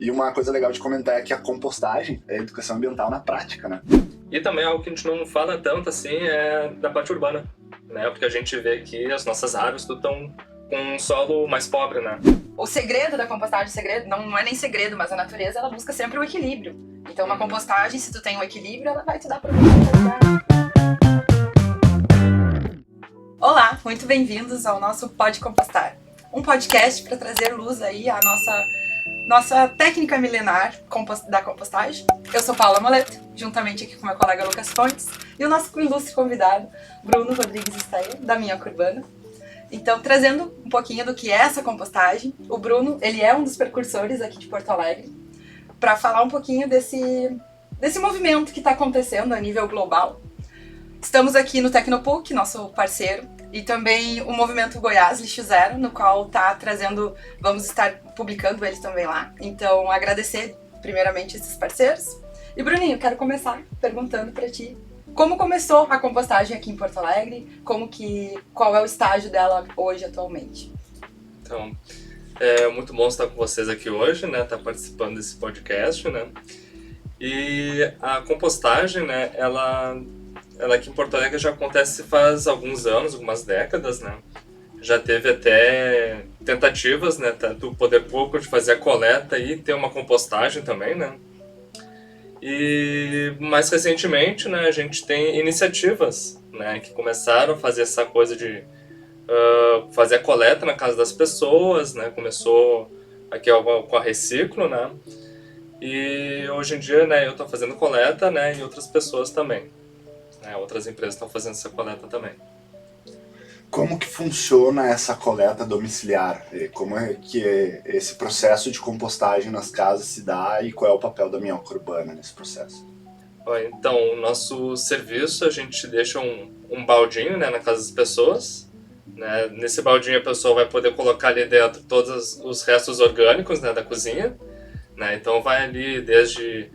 E uma coisa legal de comentar é que a compostagem é educação ambiental na prática, né? E também algo que a gente não fala tanto assim é da parte urbana, né? Porque a gente vê que as nossas árvores tudo estão com um solo mais pobre, né? O segredo da compostagem, não é nem segredo, mas a natureza ela busca sempre o equilíbrio. Então uma compostagem, se tu tem um equilíbrio, ela vai te dar produtividade. Olá, muito bem-vindos ao nosso Pode Compostar, um podcast para trazer luz aí à nossa técnica milenar da compostagem. Eu sou Paula Moleto, juntamente aqui com meu colega Lucas Fontes e o nosso ilustre convidado, Bruno Rodrigues Estaia, da Minhoca Urbana. Então, trazendo um pouquinho do que é essa compostagem, o Bruno, ele é um dos precursores aqui de Porto Alegre, para falar um pouquinho desse movimento que está acontecendo a nível global. Estamos aqui no Tecnopuc, nosso parceiro, e também o Movimento Goiás Lixo Zero, no qual tá trazendo, vamos estar publicando eles também lá. Então, agradecer primeiramente esses parceiros. E Bruninho, quero começar perguntando para ti, como começou a compostagem aqui em Porto Alegre? Qual é o estágio dela hoje, atualmente? Então, é muito bom estar com vocês aqui hoje, né? Estar participando desse podcast, né? E a compostagem, né? Ela aqui em Porto Alegre já acontece faz alguns anos, algumas décadas, né? Já teve até tentativas, né? Do poder público de fazer a coleta e ter uma compostagem também, né? E mais recentemente, né, a gente tem iniciativas, né, que começaram a fazer essa coisa de fazer a coleta na casa das pessoas, né, começou aqui com a Reciclo, né, e hoje em dia, né, eu estou fazendo coleta, né, e outras pessoas também, né, outras empresas estão fazendo essa coleta também. Como que funciona essa coleta domiciliar? Como é que esse processo de compostagem nas casas se dá e qual é o papel da Minhoca Urbana nesse processo? Então, o nosso serviço, a gente deixa um baldinho, né, na casa das pessoas. Né? Nesse baldinho a pessoa vai poder colocar ali dentro todos os restos orgânicos, né, da cozinha. Né? Então vai ali desde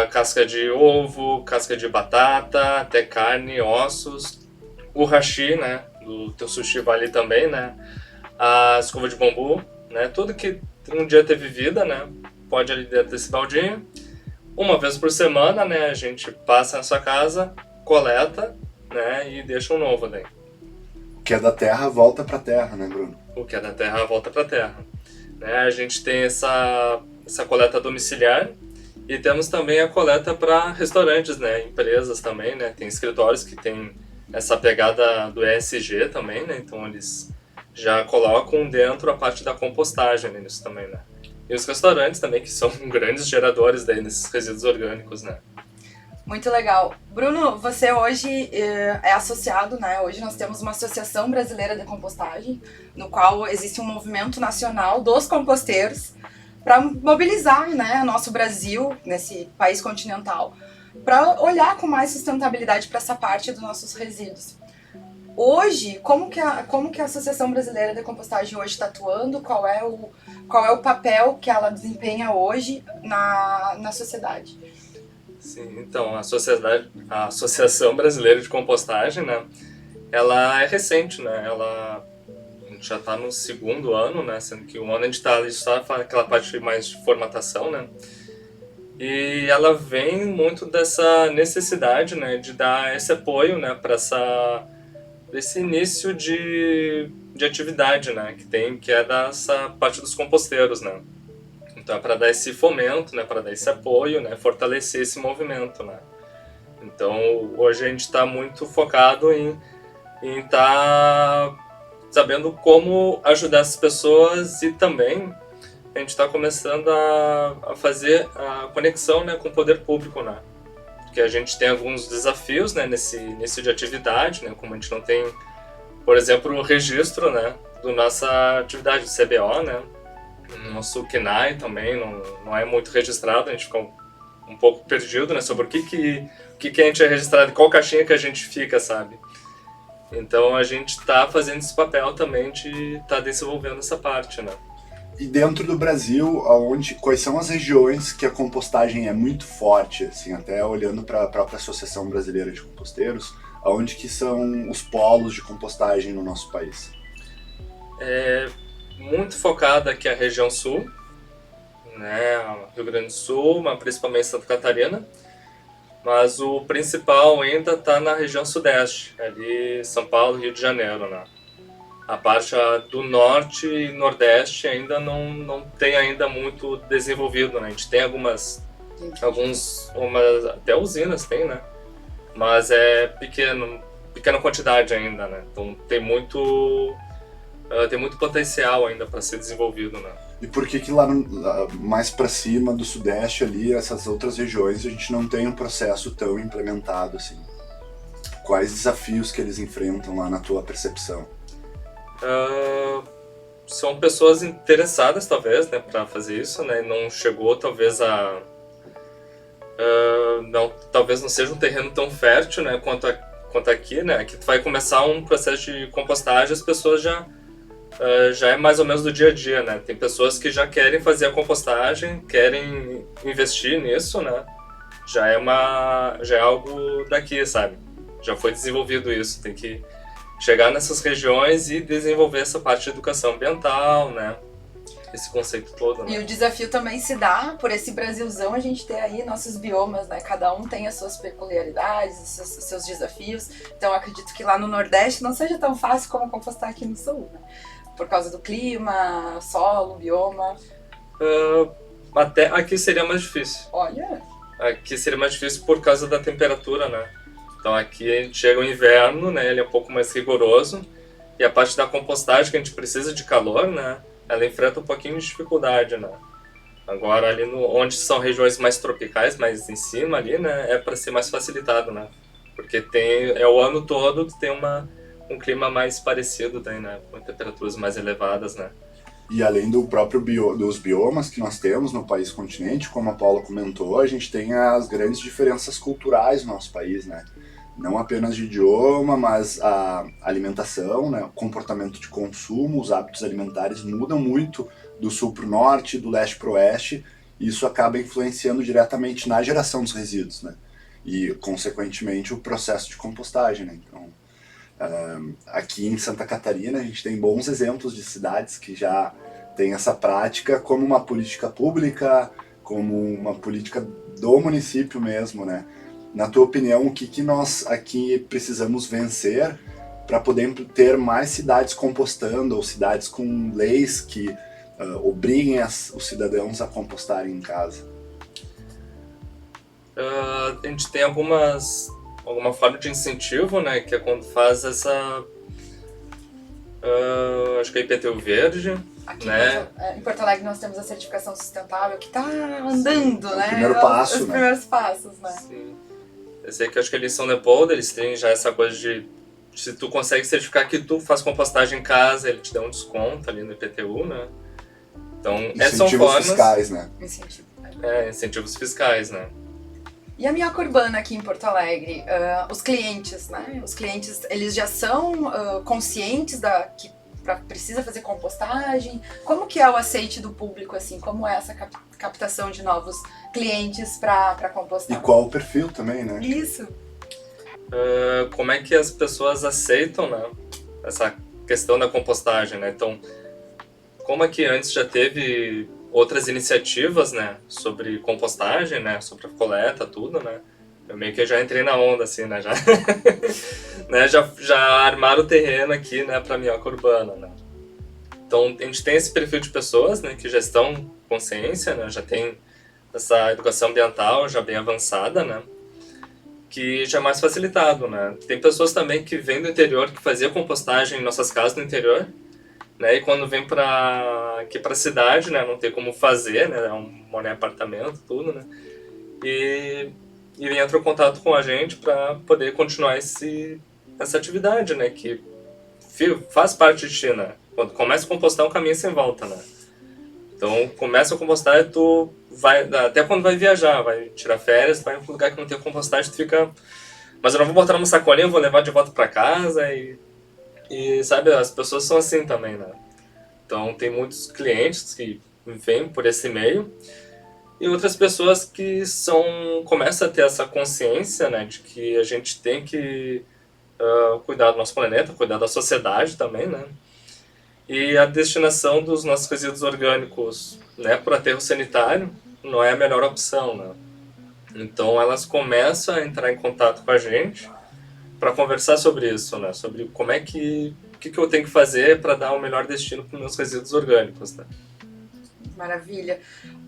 casca de ovo, casca de batata, até carne, ossos, o hashi, né, do teu sushi vai ali também, né, a escova de bambu, né, tudo que um dia teve vida, né, pode ali dentro desse baldinho. Uma vez por semana, né, a gente passa na sua casa, coleta, né, e deixa um novo daí. O que é da terra volta para a terra, né, Bruno? O que é da terra volta para a terra. Né, a gente tem essa coleta domiciliar e temos também a coleta para restaurantes, né, empresas também, né, tem escritórios que tem essa pegada do ESG também, né, então eles já colocam dentro a parte da compostagem nisso também, né. E os restaurantes também, que são grandes geradores daí desses resíduos orgânicos, né. Muito legal. Bruno, você hoje é associado, né? Hoje nós temos uma Associação Brasileira de Compostagem, no qual existe um movimento nacional dos composteiros para mobilizar, né, nosso Brasil, nesse país continental, para olhar com mais sustentabilidade para essa parte dos nossos resíduos. Hoje, como que a Associação Brasileira de Compostagem hoje está atuando? Qual é o papel que ela desempenha hoje na sociedade? Sim, então, a Associação Brasileira de Compostagem, né, ela é recente, né, a gente já está no segundo ano, né, sendo que o ano a gente está só aquela parte mais de formatação, né, e ela vem muito dessa necessidade, né, de dar esse apoio, né, para esse início de atividade, né, que é dessa parte dos composteiros, né. Então é para dar esse fomento, né, para dar esse apoio, né, fortalecer esse movimento, né. Então hoje a gente está muito focado em estar sabendo como ajudar as pessoas e também a gente está começando a fazer a conexão, né, com o poder público, né. Porque a gente tem alguns desafios, né, nesse início de atividade, né, como a gente não tem, por exemplo, o registro, né, da nossa atividade do CBO, né, o nosso KNAI também não é muito registrado, a gente fica um pouco perdido, né, sobre o que a gente é registrado, qual caixinha que a gente fica, sabe? Então a gente está fazendo esse papel também de estar desenvolvendo essa parte, né. E dentro do Brasil, quais são as regiões que a compostagem é muito forte, assim, até olhando para a própria Associação Brasileira de Composteiros, aonde que são os polos de compostagem no nosso país? É muito focada aqui a região sul, né, Rio Grande do Sul, mas principalmente Santa Catarina. Mas o principal ainda está na região sudeste, ali São Paulo, Rio de Janeiro, né? A parte do norte e nordeste ainda não tem ainda muito desenvolvido, né? A gente tem até usinas tem, né? Mas é pequena quantidade ainda, né? Então tem muito potencial ainda para ser desenvolvido, né? E por que lá mais para cima do sudeste ali, essas outras regiões, a gente não tem um processo tão implementado assim? Quais desafios que eles enfrentam lá na tua percepção? São pessoas interessadas, talvez, né, para fazer isso, né? Não chegou, talvez, talvez não seja um terreno tão fértil, né, quanto aqui, né? Aqui tu vai começar um processo de compostagem, as pessoas já é mais ou menos do dia a dia, né? Tem pessoas que já querem fazer a compostagem, querem investir nisso, né? Já é algo daqui, sabe? Já foi desenvolvido isso, tem que chegar nessas regiões e desenvolver essa parte de educação ambiental, né? Esse conceito todo, né? E o desafio também se dá por esse Brasilzão, a gente ter aí nossos biomas, né? Cada um tem as suas peculiaridades, os seus desafios. Então acredito que lá no Nordeste não seja tão fácil como compostar aqui no Sul, né? Por causa do clima, solo, bioma. Até aqui seria mais difícil. Olha! Aqui seria mais difícil por causa da temperatura, né? Então aqui a gente chega o inverno, né? Ele é um pouco mais rigoroso. E a parte da compostagem, que a gente precisa de calor, né? Ela enfrenta um pouquinho de dificuldade, né? Agora ali onde são regiões mais tropicais, mais em cima ali, né? É para ser mais facilitado, né? Porque é o ano todo que tem um clima mais parecido, né? Com temperaturas mais elevadas, né? E além do próprio dos biomas que nós temos no país continente, como a Paula comentou, a gente tem as grandes diferenças culturais no nosso país, né? Não apenas de idioma, mas a alimentação, né? O comportamento de consumo, os hábitos alimentares mudam muito do sul para o norte, do leste para o oeste, e isso acaba influenciando diretamente na geração dos resíduos, né? E, consequentemente, o processo de compostagem, né? Então, aqui em Santa Catarina a gente tem bons exemplos de cidades que já têm essa prática como uma política pública, como uma política do município mesmo, né? Na tua opinião, o que nós aqui precisamos vencer para poder ter mais cidades compostando ou cidades com leis que obriguem os cidadãos a compostarem em casa? A gente tem alguma forma de incentivo, né, que é quando faz essa, acho que é IPTU verde, aqui né? Em Porto Alegre nós temos a certificação sustentável que está andando, Sim, né? o primeiro passo, os né? primeiros passos, né? Sim. Eu sei que acho que eles são Leopoldo, eles têm já essa coisa de se tu consegue certificar que tu faz compostagem em casa, ele te dá um desconto ali no IPTU, né? Então, são Incentivos formas, fiscais, né? Incentivo. incentivos fiscais, né? E a minhoca urbana aqui em Porto Alegre, os clientes, né? Os clientes, eles já são conscientes que precisa fazer compostagem? Como que é o aceite do público, assim? Como é essa captação de novos clientes para compostar? E qual o perfil também, né? Isso. Como é que as pessoas aceitam, né, essa questão da compostagem, né? Então, como é que antes já teve outras iniciativas, né, sobre compostagem, né, sobre a coleta, tudo, né? Eu meio que já entrei na onda, assim, né, já, né, já armaram o terreno aqui, né, para minhoca urbana, né? Então, a gente tem esse perfil de pessoas, né, que já estão com consciência, né, já tem essa educação ambiental já bem avançada, né, que já é mais facilitado, né? Tem pessoas também que vêm do interior, que faziam compostagem em nossas casas no interior, né, e quando vem aqui para a cidade, né, não tem como fazer, né, mora em apartamento, tudo, né, e entra em contato com a gente para poder continuar essa atividade, né, que faz parte de ti, né. Quando começa a compostar, é um caminho sem volta, né. Então, começa a compostar e tu vai, até quando vai viajar, vai tirar férias, vai em um lugar que não tem compostagem, tu fica, mas eu não vou botar numa sacolinha, eu vou levar de volta para casa e sabe, as pessoas são assim também, né. Então, tem muitos clientes que vêm por esse meio e outras pessoas que começam a ter essa consciência, né, de que a gente tem que cuidar do nosso planeta, cuidar da sociedade também, né, e a destinação dos nossos resíduos orgânicos, né, para aterro sanitário, não é a melhor opção, né? Então elas começam a entrar em contato com a gente para conversar sobre isso, né? Sobre como é que eu tenho que fazer para dar o melhor destino para os meus resíduos orgânicos, né? Maravilha.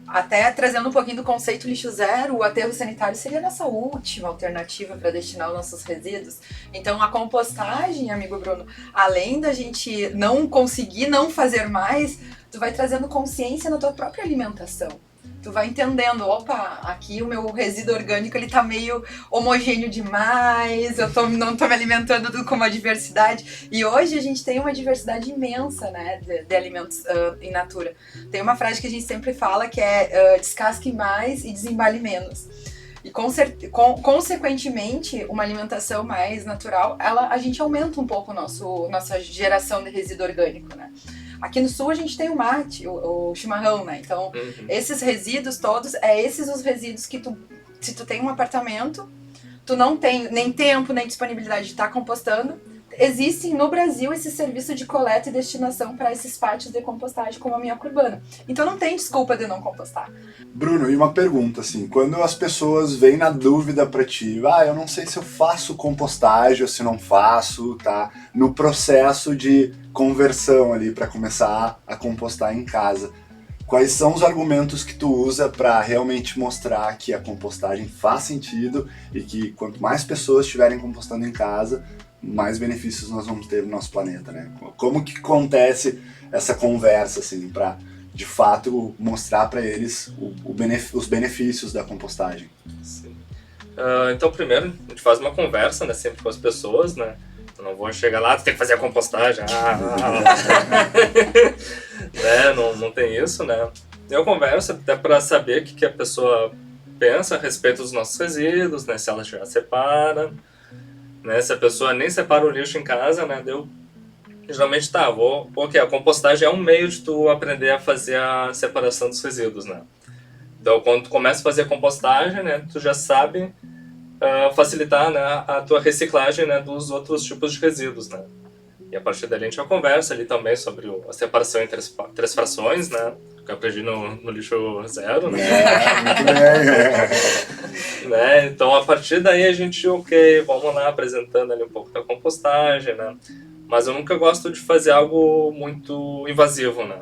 Até trazendo um pouquinho do conceito lixo zero, o aterro sanitário seria a nossa última alternativa para destinar os nossos resíduos. Então a compostagem, amigo Bruno, além da gente não conseguir não fazer mais, tu vai trazendo consciência na tua própria alimentação. Tu vai entendendo, opa, aqui o meu resíduo orgânico ele tá meio homogêneo demais, não tô me alimentando com uma diversidade. E hoje a gente tem uma diversidade imensa, né, de alimentos in natura. Tem uma frase que a gente sempre fala que é descasque mais e desembale menos. E consequentemente, uma alimentação mais natural, a gente aumenta um pouco nossa geração de resíduo orgânico, né? Aqui no sul a gente tem o mate, o chimarrão, né? Então, esses resíduos todos, esses os resíduos que se tu tem um apartamento, tu não tem nem tempo, nem disponibilidade de estar compostando, existem no Brasil esse serviço de coleta e destinação para esses pátios de compostagem como a Minhoca Urbana. Então não tem desculpa de não compostar. Bruno, e uma pergunta, assim, quando as pessoas vêm na dúvida para ti, eu não sei se eu faço compostagem ou se não faço, tá? No processo de conversão ali para começar a compostar em casa, quais são os argumentos que tu usa para realmente mostrar que a compostagem faz sentido e que quanto mais pessoas estiverem compostando em casa, mais benefícios nós vamos ter no nosso planeta, né? Como que acontece essa conversa, assim, para de fato mostrar para eles os benefícios da compostagem? Sim. Então, primeiro, a gente faz uma conversa, né, sempre com as pessoas, né? Eu não vou chegar lá, tu tem que fazer a compostagem, né? Não tem isso, né? Eu converso até para saber o que a pessoa pensa a respeito dos nossos resíduos, né? Se ela já separa, né? Se a pessoa nem separa o lixo em casa, né? Geralmente a compostagem é um meio de tu aprender a fazer a separação dos resíduos, né? Então, quando tu começa a fazer a compostagem, né? Tu já sabe facilitar, né, a tua reciclagem, né, dos outros tipos de resíduos, né? E a partir dali a gente já conversa ali também sobre a separação em três frações, né? Que eu aprendi no lixo zero, né? Muito bem. Né? Então a partir daí a gente, vamos lá apresentando ali um pouco da compostagem, né? Mas eu nunca gosto de fazer algo muito invasivo, né?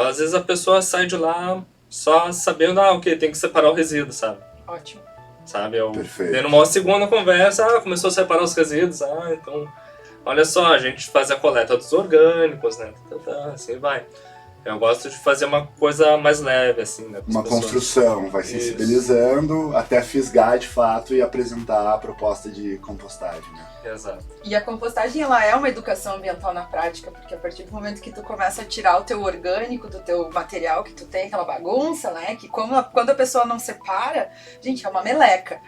Às vezes a pessoa sai de lá só sabendo, tem que separar o resíduo, sabe? Ótimo. Sabe? Perfeito. Numa segunda conversa, começou a separar os resíduos, então, olha só, a gente faz a coleta dos orgânicos, né? Assim vai. Eu gosto de fazer uma coisa mais leve, assim, né? Uma construção, vai sensibilizando até fisgar de fato e apresentar a proposta de compostagem, né? Exato. E a compostagem, ela é uma educação ambiental na prática, porque a partir do momento que tu começa a tirar o teu orgânico do teu material, que tu tem aquela bagunça, né? Que quando a pessoa não separa, gente, é uma meleca.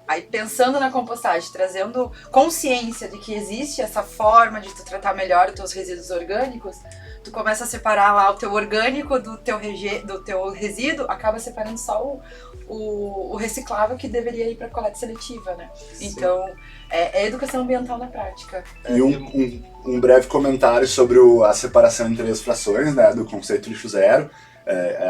Aí pensando na compostagem, trazendo consciência de que existe essa forma de tu tratar melhor os teus resíduos orgânicos, tu começa a separar lá o teu orgânico do teu resíduo, acaba separando só o reciclável que deveria ir para coleta seletiva, né? Sim. Então, é educação ambiental na prática. E um breve comentário sobre a separação em três frações, né, do conceito lixo zero.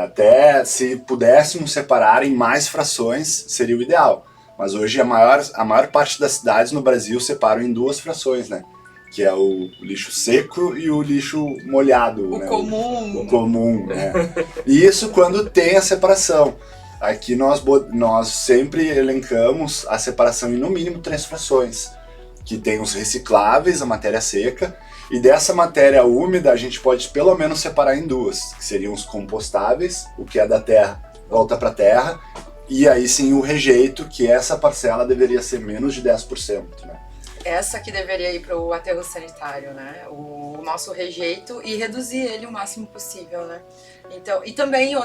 Até se pudéssemos separar em mais frações, seria o ideal. Mas hoje a maior parte das cidades no Brasil separam em duas frações, né? Que é o lixo seco e o lixo molhado. O né? comum. O comum, né? E isso quando tem a separação. Aqui nós sempre elencamos a separação em no mínimo 3 frações. Que tem os recicláveis, a matéria seca, e dessa matéria úmida a gente pode pelo menos separar em 2, que seriam os compostáveis, o que é da terra volta para a terra, e aí sim o rejeito, que essa parcela deveria ser menos de 10%, né? Essa que deveria ir para o aterro sanitário, né? O nosso rejeito e reduzir ele o máximo possível, né? Então, e também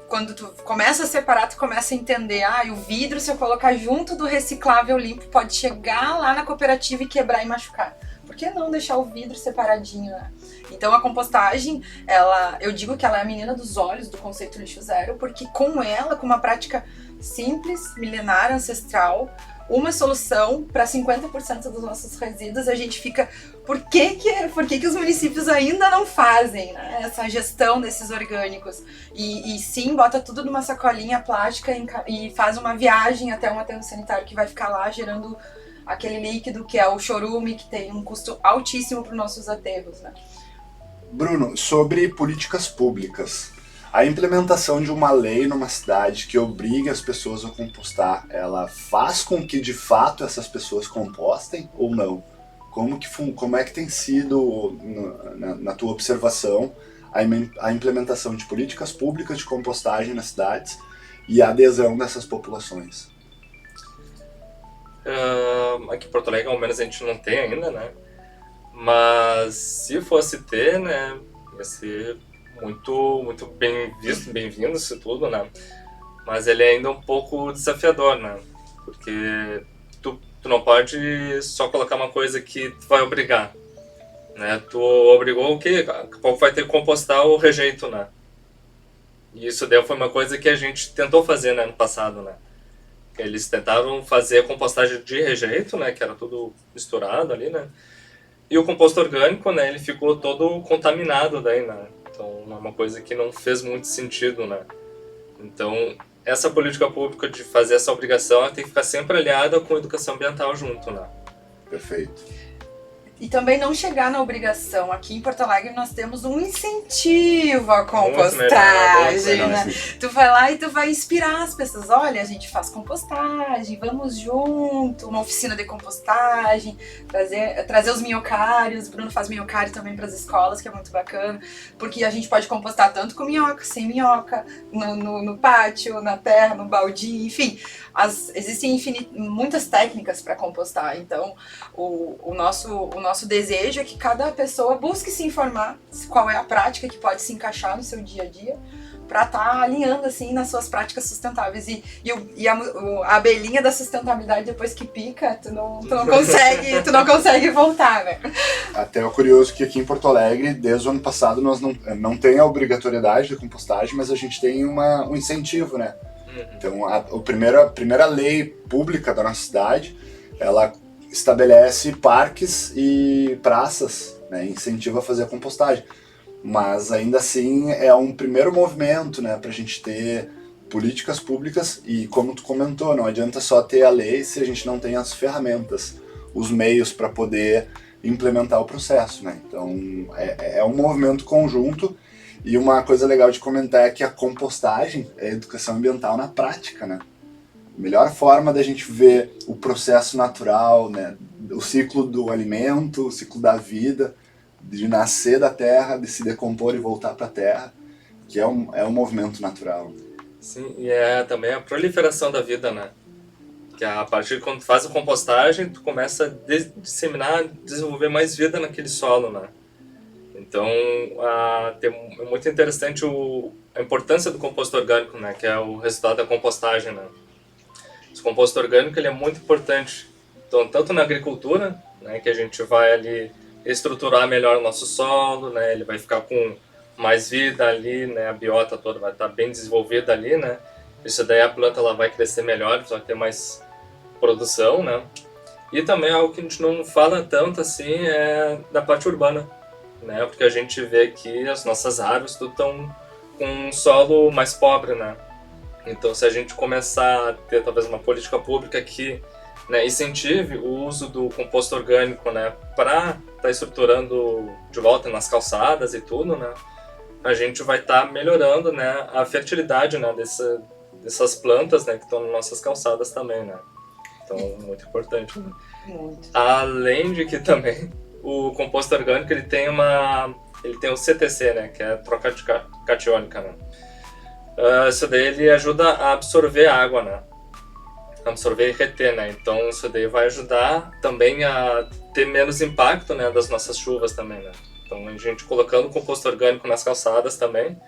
quando tu começa a separar, tu começa a entender, o vidro, se eu colocar junto do reciclável limpo, pode chegar lá na cooperativa e quebrar e machucar. Por que não deixar o vidro separadinho, né? Então a compostagem, eu digo que ela é a menina dos olhos do conceito lixo zero, porque com ela, com uma prática simples, milenar, ancestral, uma solução para 50% dos nossos resíduos, a gente fica, por que os municípios ainda não fazem, né, essa gestão desses orgânicos? E sim, bota tudo numa sacolinha plástica e faz uma viagem até um aterro sanitário que vai ficar lá gerando aquele líquido que é o chorume, que tem um custo altíssimo para os nossos aterros, né? Bruno, sobre políticas públicas. A implementação de uma lei numa cidade que obriga as pessoas a compostar, ela faz com que de fato essas pessoas compostem ou não? Como é que tem sido, na tua observação, a implementação de políticas públicas de compostagem nas cidades e a adesão dessas populações? Aqui em Porto Alegre, ao menos, a gente não tem ainda, né? Mas se fosse ter, né, ia ser muito bem visto, bem-vindo isso tudo, né? Mas ele é ainda um pouco desafiador, né? Porque tu não pode só colocar uma coisa que tu vai obrigar, né? Tu obrigou o quê? Daqui a pouco vai ter que compostar o rejeito, né? E isso daí foi uma coisa que a gente tentou fazer, né, no passado, né? Eles tentaram fazer a compostagem de rejeito, né? Que era tudo misturado ali, né? E o composto orgânico, né? Ele ficou todo contaminado daí, né? Então, é uma coisa que não fez muito sentido, né? Então, essa política pública de fazer essa obrigação ela tem que ficar sempre aliada com a educação ambiental junto, né? Perfeito. E também não chegar na obrigação. Aqui em Porto Alegre nós temos um incentivo à compostagem, né? Tu vai lá e tu vai inspirar as pessoas. Olha, a gente faz compostagem, vamos junto, uma oficina de compostagem, trazer os minhocários. O Bruno faz minhocário também para as escolas, que é muito bacana, porque a gente pode compostar tanto com minhoca, sem minhoca, no pátio, na terra, no baldio, enfim. Existem muitas técnicas para compostar, então o nosso desejo é que cada pessoa busque se informar qual é a prática que pode se encaixar no seu dia a dia para estar alinhando assim nas suas práticas sustentáveis e a abelhinha da sustentabilidade depois que pica, tu não consegue voltar, né? Até o curioso que aqui em Porto Alegre, desde o ano passado, nós não tem a obrigatoriedade da compostagem, mas a gente tem um incentivo, né? Então, a primeira lei pública da nossa cidade, ela estabelece parques e praças, né, incentiva a fazer a compostagem. Mas, ainda assim, é um primeiro movimento, né, para a gente ter políticas públicas e, como tu comentou, não adianta só ter a lei se a gente não tem as ferramentas, os meios para poder implementar o processo, né? Então, é um movimento conjunto. E uma coisa legal de comentar é que a compostagem é a educação ambiental na prática, né? A melhor forma da gente ver o processo natural, né? O ciclo do alimento, o ciclo da vida, de nascer da terra, de se decompor e voltar para a terra, que é um movimento natural. Sim, e é também a proliferação da vida, né? Que a partir de quando tu faz a compostagem, tu começa a disseminar, desenvolver mais vida naquele solo, né? Então, é muito interessante a importância do composto orgânico, né, que é o resultado da compostagem, né. Esse composto orgânico ele é muito importante, então, tanto na agricultura, né, que a gente vai ali estruturar melhor o nosso solo, né, ele vai ficar com mais vida ali, né, a biota toda vai estar bem desenvolvida ali, né, isso daí a planta ela vai crescer melhor, vai ter mais produção, né, e também algo que a gente não fala tanto assim é da parte urbana, né? Porque a gente vê que as nossas árvores tudo estão com um solo mais pobre, né? Então, se a gente começar a ter talvez uma política pública que, né, incentive o uso do composto orgânico, né, para estar estruturando de volta nas calçadas e tudo, né, a gente vai estar melhorando, né, a fertilidade, né, dessas plantas, né, que estão nas nossas calçadas também, né? Então, muito importante. Né? Muito. Além de que também o composto orgânico ele tem o CTC, né, que é a troca de catiônica, né. Isso daí ele ajuda a absorver a água, né, absorver e reter, né. Então isso daí vai ajudar também a ter menos impacto, né, das nossas chuvas também, né. Então a gente colocando composto orgânico nas calçadas também,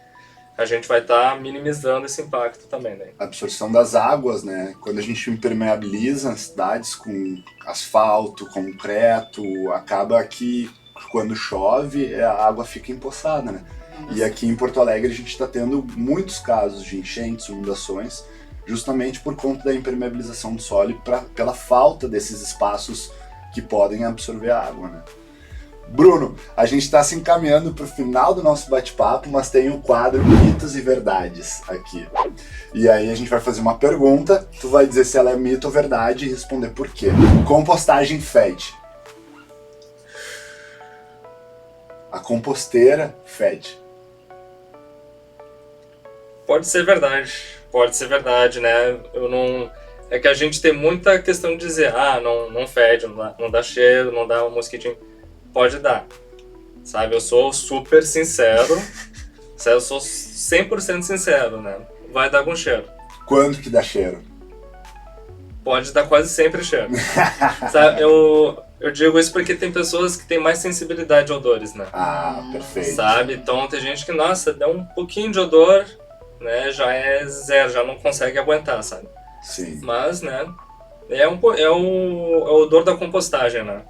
a gente vai estar minimizando esse impacto também, né. A absorção das águas, né? Quando a gente impermeabiliza as cidades com asfalto, concreto, acaba que quando chove, a água fica empoçada, né? E aqui em Porto Alegre a gente está tendo muitos casos de enchentes, inundações, justamente por conta da impermeabilização do solo e pela falta desses espaços que podem absorver a água, né? Bruno, a gente está se encaminhando para o final do nosso bate-papo, mas tem o quadro Mitos e Verdades aqui. E aí a gente vai fazer uma pergunta, tu vai dizer se ela é mito ou verdade e responder por quê. Compostagem fede. A composteira fede. Pode ser verdade, né? Eu não... É que a gente tem muita questão de dizer, não fede, não dá cheiro, não dá um mosquitinho. Pode dar, sabe? Eu sou super sincero, eu sou 100% sincero, né? Vai dar algum cheiro. Quando que dá cheiro? Pode dar quase sempre cheiro. Sabe? Eu digo isso porque tem pessoas que têm mais sensibilidade a odores, né? Ah, perfeito. Sabe? Então tem gente que, nossa, dá um pouquinho de odor, né? Já é zero, já não consegue aguentar, sabe? Sim. Mas, né? É o odor da compostagem, né?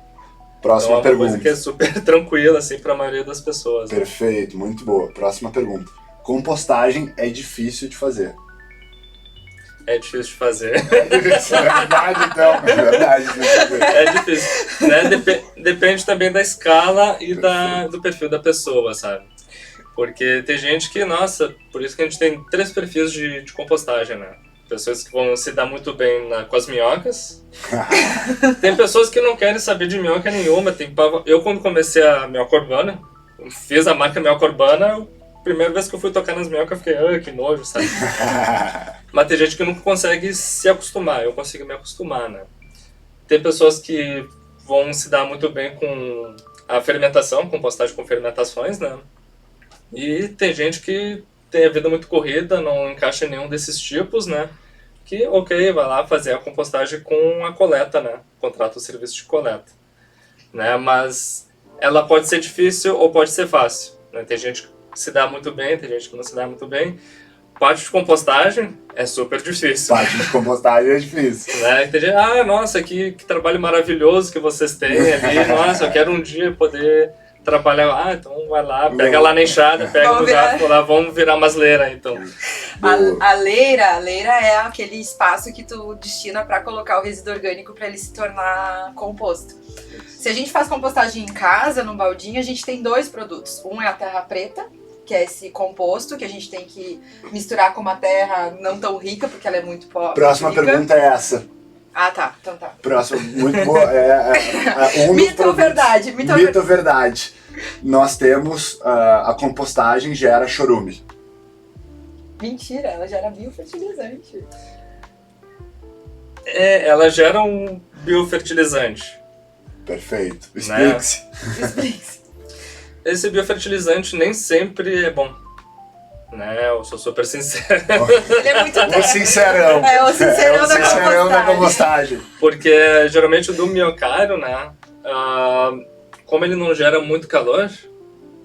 Próxima então, é uma pergunta. coisa que é super tranquila, assim, para a maioria das pessoas. Né? Perfeito, muito boa. Próxima pergunta. Compostagem é difícil de fazer? É difícil de fazer. É verdade, então. É verdade. É difícil. Né? Depende também da escala e do perfil da pessoa, sabe? Porque tem gente que, nossa, por isso que a gente tem 3 perfis de compostagem, né? Pessoas que vão se dar muito bem com as minhocas. Tem pessoas que não querem saber de minhoca nenhuma. Eu, quando comecei a minhoca urbana, fiz a marca minhoca urbana, a primeira vez que eu fui tocar nas minhocas, eu fiquei, que nojo, sabe? Mas tem gente que não consegue se acostumar. Eu consigo me acostumar, né? Tem pessoas que vão se dar muito bem com a fermentação, compostagem com fermentações, né? E tem gente que tem a vida muito corrida, não encaixa em nenhum desses tipos, né? Que, ok, vai lá fazer a compostagem com a coleta, né? Contrata o serviço de coleta. Né? Mas ela pode ser difícil ou pode ser fácil. Né? Tem gente que se dá muito bem, tem gente que não se dá muito bem. Parte de compostagem é super difícil. Parte de compostagem é difícil. Né? Tem gente, nossa, que trabalho maravilhoso que vocês têm ali. Nossa, eu quero um dia poder trabalhar. Então vai lá, pega lá na enxada, pega no gato lá, vamos virar umas leiras, então. A leira é aquele espaço que tu destina para colocar o resíduo orgânico para ele se tornar composto. Se a gente faz compostagem em casa, no baldinho, a gente tem 2 produtos. Um é a terra preta, que é esse composto que a gente tem que misturar com uma terra não tão rica, porque ela é muito pobre. Próxima pergunta é essa. Tá. Então tá. Próxima, muito boa. Mito ou verdade? Mito ou verdade? Nós temos a compostagem gera chorume. Mentira, ela gera biofertilizante. Ela gera um biofertilizante. Perfeito. Explique-se. Explique-se. Esse biofertilizante nem sempre é bom. Né? Eu sou super sincero. Ele é muito O sincerão. É o sincerão, da compostagem. Da compostagem. Porque geralmente o do miocário, né? Como ele não gera muito calor,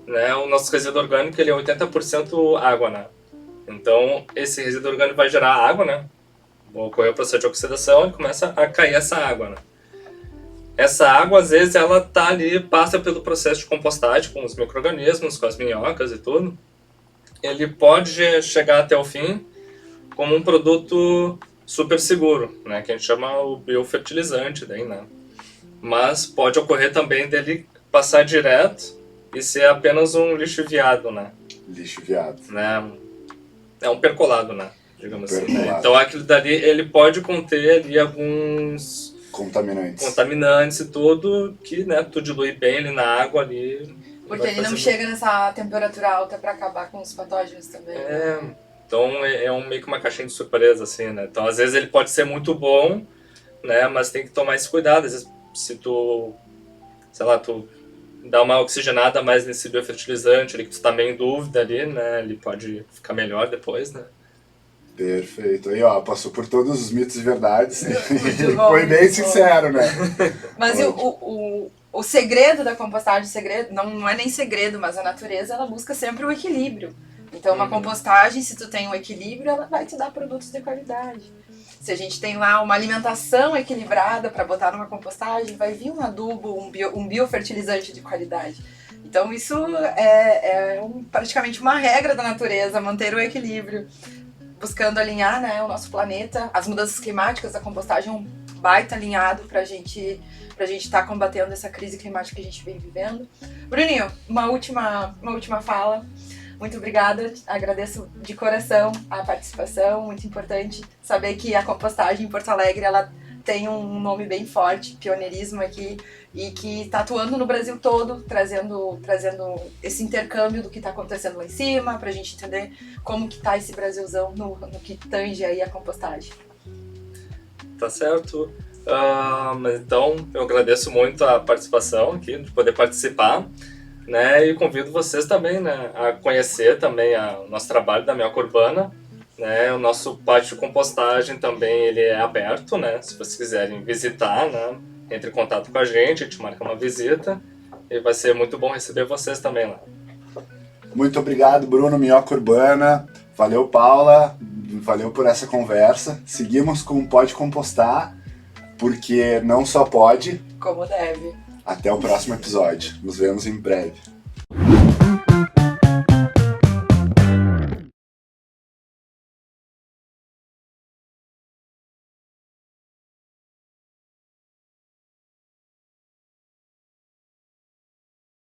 né? O nosso resíduo orgânico ele é 80% água, né? Então esse resíduo orgânico vai gerar água, né? Vai ocorrer o processo de oxidação e começa a cair essa água, né? Essa água, às vezes, ela tá ali, passa pelo processo de compostagem com os micro-organismos, com as minhocas e tudo. Ele pode chegar até o fim como um produto super seguro, né? Que a gente chama o biofertilizante, daí, né? Mas pode ocorrer também dele passar direto e ser apenas um lixiviado, né? Lixiviado. Né? É um percolado, né? Digamos assim. Percolado. Então aquilo dali, ele pode conter ali alguns contaminantes e tudo, que, né, tu dilui bem ele na água ali. Porque ele não chega nessa temperatura alta para acabar com os patógenos também. Então é meio que uma caixinha de surpresa, assim, né? Então às vezes ele pode ser muito bom, né? Mas tem que tomar esse cuidado. Às vezes se tu, sei lá, tu dá uma oxigenada mais nesse biofertilizante, ele que tu tá meio em dúvida ali, né? Ele pode ficar melhor depois, né? Perfeito. Aí, passou por todos os mitos e verdades. Foi bem sincero, né? Mas o segredo da compostagem, não é nem segredo, mas a natureza, ela busca sempre o equilíbrio. Então, uma compostagem, se tu tem um equilíbrio, ela vai te dar produtos de qualidade. Se a gente tem lá uma alimentação equilibrada para botar numa compostagem, vai vir um adubo, um biofertilizante de qualidade. Então, isso praticamente uma regra da natureza, manter o equilíbrio, buscando alinhar, né, o nosso planeta. As mudanças climáticas, a compostagem é um baita alinhado para a gente estar combatendo essa crise climática que a gente vem vivendo. Bruninho, uma última fala. Muito obrigada, agradeço de coração a participação, muito importante saber que a compostagem em Porto Alegre, ela tem um nome bem forte, pioneirismo aqui, e que está atuando no Brasil todo, trazendo esse intercâmbio do que está acontecendo lá em cima, para a gente entender como que está esse Brasilzão no que tange aí a compostagem. Tá certo. Então, eu agradeço muito a participação aqui, de poder participar. Né, e convido vocês também, né, a conhecer também o nosso trabalho da Minhoca Urbana, né, o nosso pátio de compostagem também ele é aberto, né, se vocês quiserem visitar, né, entre em contato com a gente marca uma visita e vai ser muito bom receber vocês também lá. Muito obrigado, Bruno, Minhoca Urbana, valeu, Paula, valeu por essa conversa, seguimos com o Pode Compostar, porque não só pode, como deve. Até o próximo episódio. Nos vemos em breve.